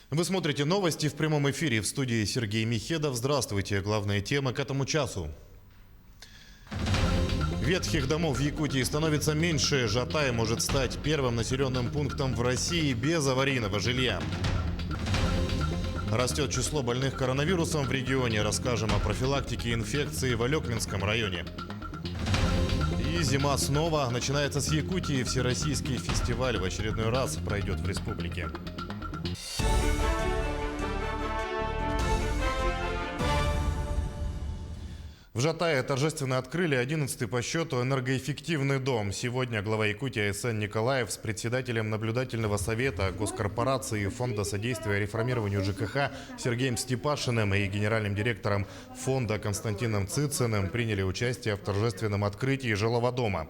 Вы смотрите новости в прямом эфире. В студии Сергей Михедов. Здравствуйте. Главная тема к этому часу. Ветхих домов в Якутии становится меньше. Жатай может стать первым населенным пунктом в России без аварийного жилья. Растет число больных коронавирусом в регионе. Расскажем о профилактике инфекции в Алекминском районе. И зима снова начинается с Якутии. Всероссийский фестиваль в очередной раз пройдет в республике. В Жатае торжественно открыли 11-й по счету энергоэффективный дом. Сегодня глава Якутии А.С. Николаев с председателем наблюдательного совета госкорпорации и Фонда содействия реформированию ЖКХ Сергеем Степашиным и генеральным директором фонда Константином Цицыным приняли участие в торжественном открытии жилого дома.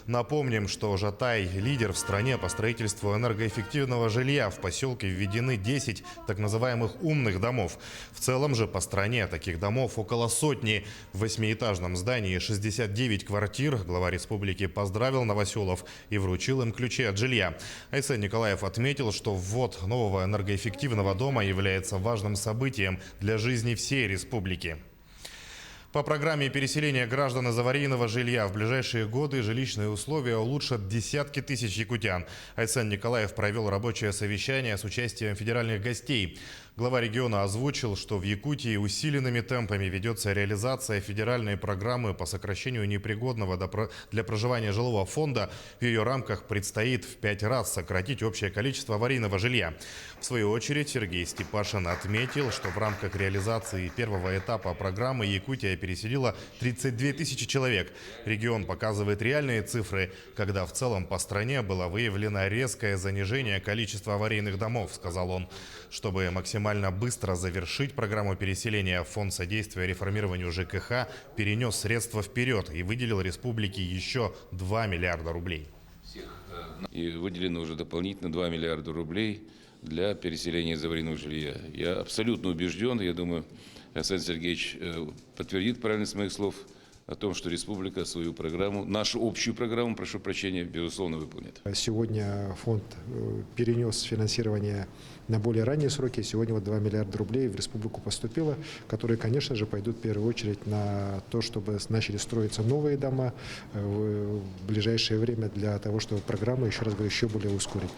Напомним, что Жатай – лидер в стране по строительству энергоэффективного жилья. В поселке введены 10 так называемых умных домов. В целом же по стране таких домов около сотни. В 8-этажном здании 69 квартир. Глава республики поздравил новоселов и вручил им ключи от жилья. А.С. Николаев отметил, что ввод нового энергоэффективного дома является важным событием для жизни всей республики. По программе переселения граждан из аварийного жилья в ближайшие годы жилищные условия улучшат десятки тысяч якутян. А.С. Николаев провел рабочее совещание с участием федеральных гостей. Глава региона озвучил, что в Якутии усиленными темпами ведется реализация федеральной программы по сокращению непригодного для проживания жилого фонда. В ее рамках предстоит в 5 раз сократить общее количество аварийного жилья. В свою очередь Сергей Степашин отметил, что в рамках реализации первого этапа программы Якутия переселила 32 тысячи человек. Регион показывает реальные цифры, когда в целом по стране было выявлено резкое занижение количества аварийных домов, сказал он. Чтобы максимально быстро завершить программу переселения, Фонд содействия реформированию ЖКХ перенес средства вперед и выделил республике еще 2 миллиарда рублей. И выделено уже дополнительно 2 миллиарда рублей для переселения из аварийного жилья. Я абсолютно убежден, я думаю, Александр Сергеевич подтвердит правильность моих слов о том, что республика свою программу, нашу общую программу, прошу прощения, безусловно выполнит. Сегодня фонд перенес финансирование на более ранние сроки. Сегодня 2 миллиарда рублей в республику поступило, которые, конечно же, пойдут в первую очередь на то, чтобы начали строиться новые дома в ближайшее время для того, чтобы программу, еще раз говорю, еще более ускорить.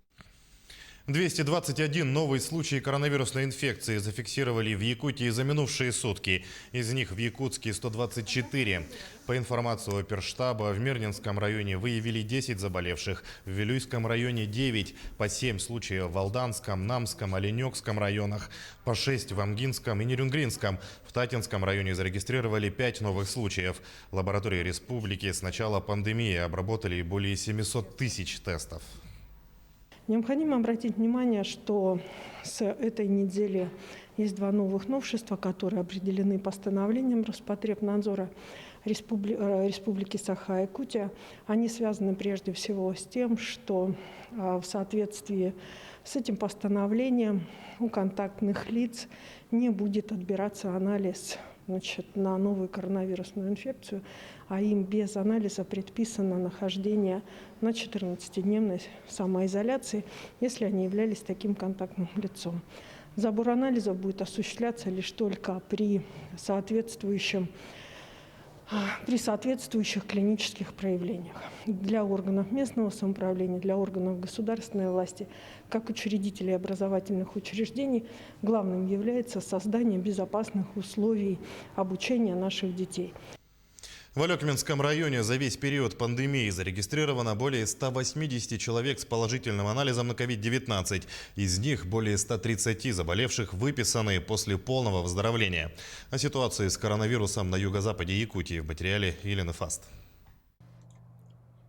221 новый случай коронавирусной инфекции зафиксировали в Якутии за минувшие сутки. Из них в Якутске 124. По информации оперштаба, в Мирнинском районе выявили 10 заболевших, в Вилюйском районе 9, по 7 случаев в Алданском, Намском, Оленёкском районах, по 6 в Амгинском и Нерюнгринском. В Татинском районе зарегистрировали 5 новых случаев. Лаборатории республики с начала пандемии обработали более 700 тысяч тестов. Необходимо обратить внимание, что с этой недели есть 2 новых новшества, которые определены постановлением Роспотребнадзора Республики Саха-Якутия. Они связаны прежде всего с тем, что в соответствии с этим постановлением у контактных лиц не будет отбираться анализ на новую коронавирусную инфекцию, а им без анализа предписано нахождение на 14-дневной самоизоляции, если они являлись таким контактным лицом. Забор анализов будет осуществляться лишь только при соответствующих клинических проявлениях. Для органов местного самоуправления, для органов государственной власти, как учредителей образовательных учреждений, главным является создание безопасных условий обучения наших детей. В Алекминском районе за весь период пандемии зарегистрировано более 180 человек с положительным анализом на COVID-19. Из них более 130 заболевших выписаны после полного выздоровления. О ситуации с коронавирусом на юго-западе Якутии в материале Елены Фаст.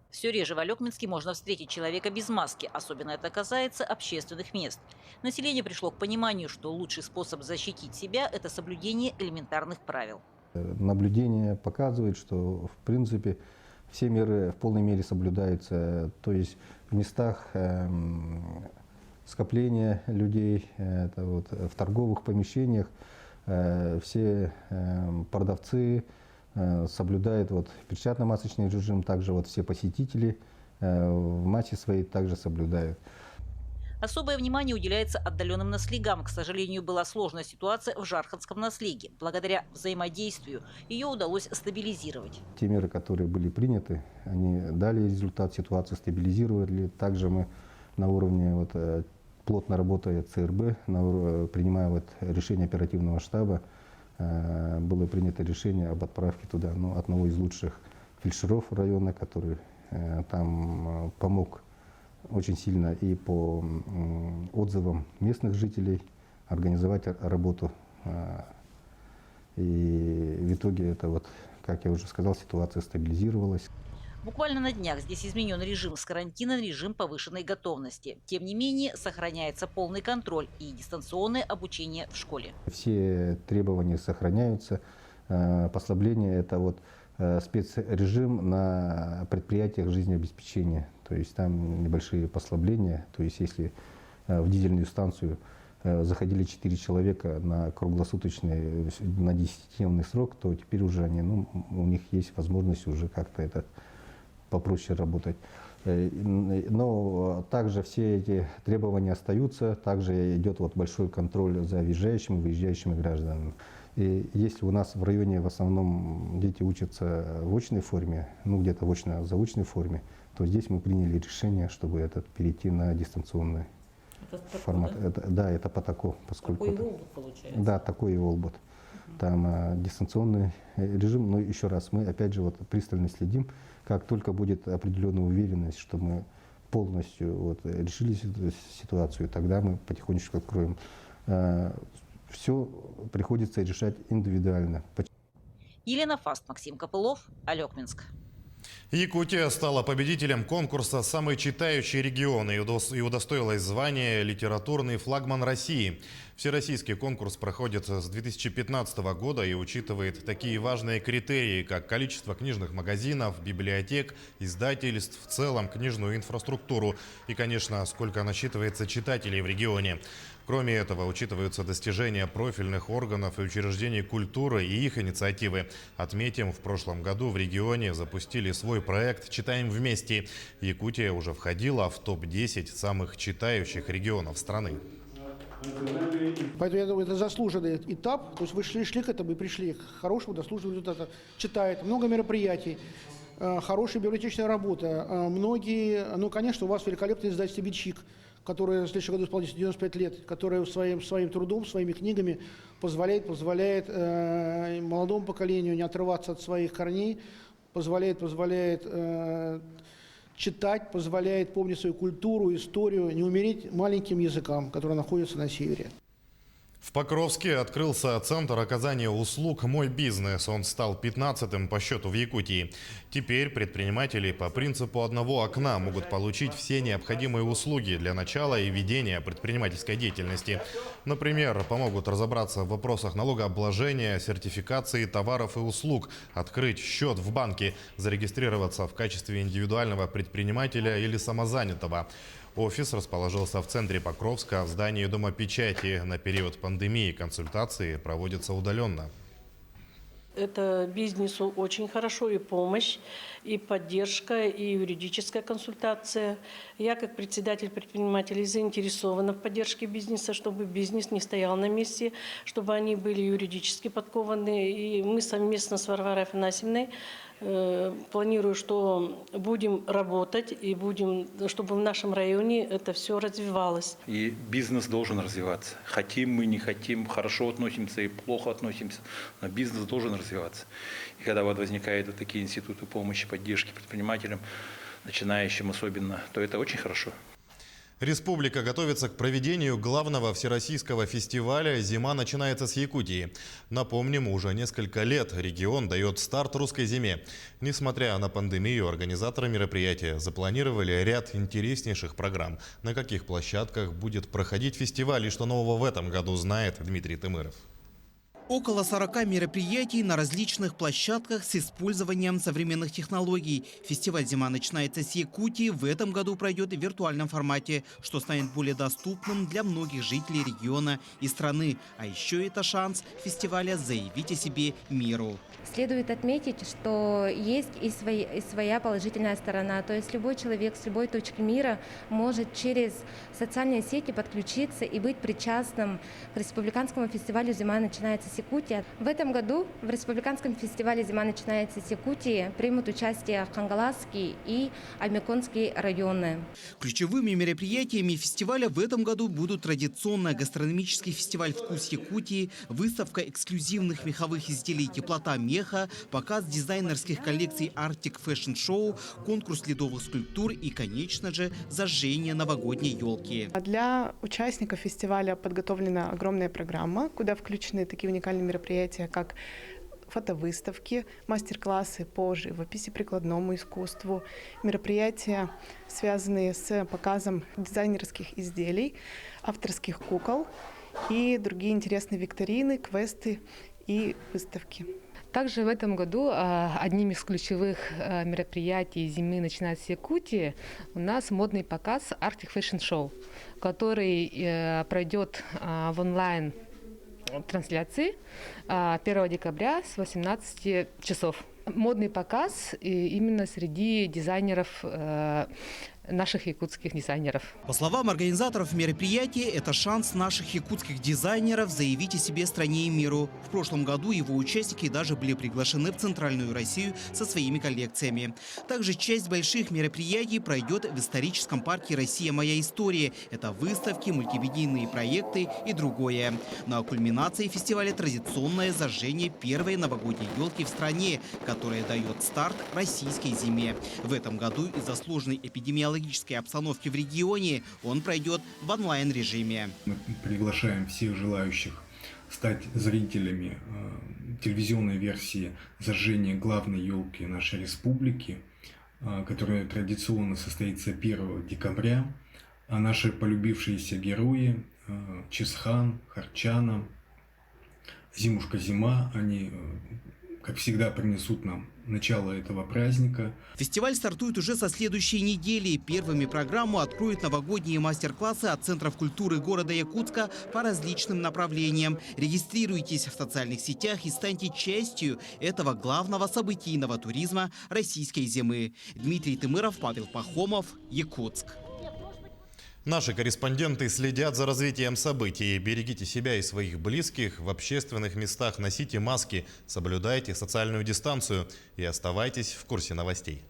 Все реже в Алекминске можно встретить человека без маски. Особенно это касается общественных мест. Население пришло к пониманию, что лучший способ защитить себя – это соблюдение элементарных правил. Наблюдение показывает, что в принципе все меры в полной мере соблюдаются. То есть в местах скопления людей, в торговых помещениях все продавцы соблюдают перчатно-масочный режим, также все посетители в массе своей также соблюдают. Особое внимание уделяется отдаленным наслегам. К сожалению, была сложная ситуация в Жарханском наслеге. Благодаря взаимодействию ее удалось стабилизировать. Те меры, которые были приняты, они дали результат, ситуацию стабилизировали. Также мы на уровне плотно работая ЦРБ, принимая решение оперативного штаба, было принято решение об отправке туда одного из лучших фельдшеров района, который там помог очень сильно и по отзывам местных жителей организовать работу. И в итоге это как я уже сказал, ситуация стабилизировалась. Буквально на днях здесь изменен режим с карантина на режим повышенной готовности. Тем не менее, сохраняется полный контроль и дистанционное обучение в школе. Все требования сохраняются. Послабление – это спецрежим на предприятиях жизнеобеспечения. То есть там небольшие послабления. То есть если в дизельную станцию заходили 4 человека на круглосуточный, на 10-дневный срок, то теперь уже у них есть возможность уже как-то это попроще работать. Но также все эти требования остаются, также идет большой контроль за въезжающими и выезжающими гражданами. И если у нас в районе в основном дети учатся в очной форме, где-то в очно-заочной форме, то здесь мы приняли решение, чтобы перейти на дистанционный формат. Это по ТАКО, поскольку такой ИОЛБУТ получается. Да, такой ИОЛБУТ. Там дистанционный режим, но еще раз, мы опять же пристально следим. Как только будет определенная уверенность, что мы полностью решили ситуацию, тогда мы потихонечку откроем. Все приходится решать индивидуально. Елена Фаст, Максим Копылов, Алекминск. Якутия стала победителем конкурса «Самый читающий регион» и удостоилась звания «Литературный флагман России». Всероссийский конкурс проходит с 2015 года и учитывает такие важные критерии, как количество книжных магазинов, библиотек, издательств, в целом книжную инфраструктуру и, конечно, сколько насчитывается читателей в регионе. Кроме этого, учитываются достижения профильных органов и учреждений культуры и их инициативы. Отметим, в прошлом году в регионе запустили свой проект «Читаем вместе». Якутия уже входила в топ-10 самых читающих регионов страны. Поэтому я думаю, это заслуженный этап. То есть вы шли к этому и пришли к хорошему, заслуженному результату. Читает, много мероприятий, хорошая библиотечная работа. Многие, конечно, у вас великолепный издательство «Бичик», которое в следующем году исполнится 95 лет, которое своим трудом, своими книгами позволяет молодому поколению не отрываться от своих корней, позволяет читать, позволяет помнить свою культуру, историю, не умереть маленьким языкам, которые находятся на севере. В Покровске открылся центр оказания услуг «Мой бизнес». Он стал 15-м по счету в Якутии. Теперь предприниматели по принципу одного окна могут получить все необходимые услуги для начала и ведения предпринимательской деятельности. Например, помогут разобраться в вопросах налогообложения, сертификации товаров и услуг, открыть счет в банке, зарегистрироваться в качестве индивидуального предпринимателя или самозанятого. Офис расположился в центре Покровска, в здании Дома печати. На период пандемии консультации проводятся удаленно. Это бизнесу очень хорошо и помощь, и поддержка, и юридическая консультация. Я, как председатель предпринимателей, заинтересована в поддержке бизнеса, чтобы бизнес не стоял на месте, чтобы они были юридически подкованы. И мы совместно с Варварой Афанасьевной планирую, что будем работать и чтобы в нашем районе это все развивалось. И бизнес должен развиваться. Хотим мы, не хотим, хорошо относимся и плохо относимся, но бизнес должен развиваться. И когда возникают такие институты помощи, поддержки предпринимателям, начинающим особенно, то это очень хорошо. Республика готовится к проведению главного всероссийского фестиваля «Зима начинается с Якутии». Напомним, уже несколько лет регион дает старт русской зиме. Несмотря на пандемию, организаторы мероприятия запланировали ряд интереснейших программ. На каких площадках будет проходить фестиваль и что нового в этом году, знает Дмитрий Тымыров. Около 40 мероприятий на различных площадках с использованием современных технологий. Фестиваль «Зима» начинается с Якутии. В этом году пройдет в виртуальном формате, что станет более доступным для многих жителей региона и страны. А еще это шанс фестиваля заявить о себе миру. Следует отметить, что есть и своя положительная сторона. То есть любой человек с любой точки мира может через социальные сети подключиться и быть причастным к республиканскому фестивалю «Зима» начинается с Якутии. В этом году в республиканском фестивале «Зима» начинается с Якутии примут участие Хангаласский и Амиконский районы. Ключевыми мероприятиями фестиваля в этом году будут традиционный гастрономический фестиваль «Вкус Якутии», выставка эксклюзивных меховых изделий «Теплота меха», показ дизайнерских коллекций Arctic Fashion Show, конкурс ледовых скульптур и, конечно же, зажжение новогодней елки. Для участников фестиваля подготовлена огромная программа, куда включены такие уникальные мероприятия, как фотовыставки, мастер-классы по живописи, прикладному искусству, мероприятия, связанные с показом дизайнерских изделий, авторских кукол и другие интересные викторины, квесты и выставки. Также в этом году одним из ключевых мероприятий зимы, начиная с Якутии, у нас модный показ Arctic Fashion Show, который пройдет в онлайн-трансляции 1 декабря с 18 часов. Модный показ именно среди дизайнеров, наших якутских дизайнеров. По словам организаторов мероприятия, это шанс наших якутских дизайнеров заявить о себе стране и миру. В прошлом году его участники даже были приглашены в Центральную Россию со своими коллекциями. Также часть больших мероприятий пройдет в историческом парке «Россия. Моя история». Это выставки, мультимедийные проекты и другое. На кульминации фестиваля традиционное зажжение первой новогодней елки в стране, которая дает старт российской зиме. В этом году из-за сложной эпидемиологической обстановки в регионе он пройдет в онлайн-режиме. Мы приглашаем всех желающих стать зрителями телевизионной версии зажжения главной елки нашей республики, которая традиционно состоится 1 декабря. А наши полюбившиеся герои Чисхан, Харчана, Зимушка Зима, они, как всегда, принесут нам начало этого праздника. Фестиваль стартует уже со следующей недели. Первыми программу откроют новогодние мастер-классы от Центров культуры города Якутска по различным направлениям. Регистрируйтесь в социальных сетях и станьте частью этого главного событийного туризма российской зимы. Дмитрий Тымыров, Павел Пахомов, Якутск. Наши корреспонденты следят за развитием событий. Берегите себя и своих близких в общественных местах, носите маски, соблюдайте социальную дистанцию и оставайтесь в курсе новостей.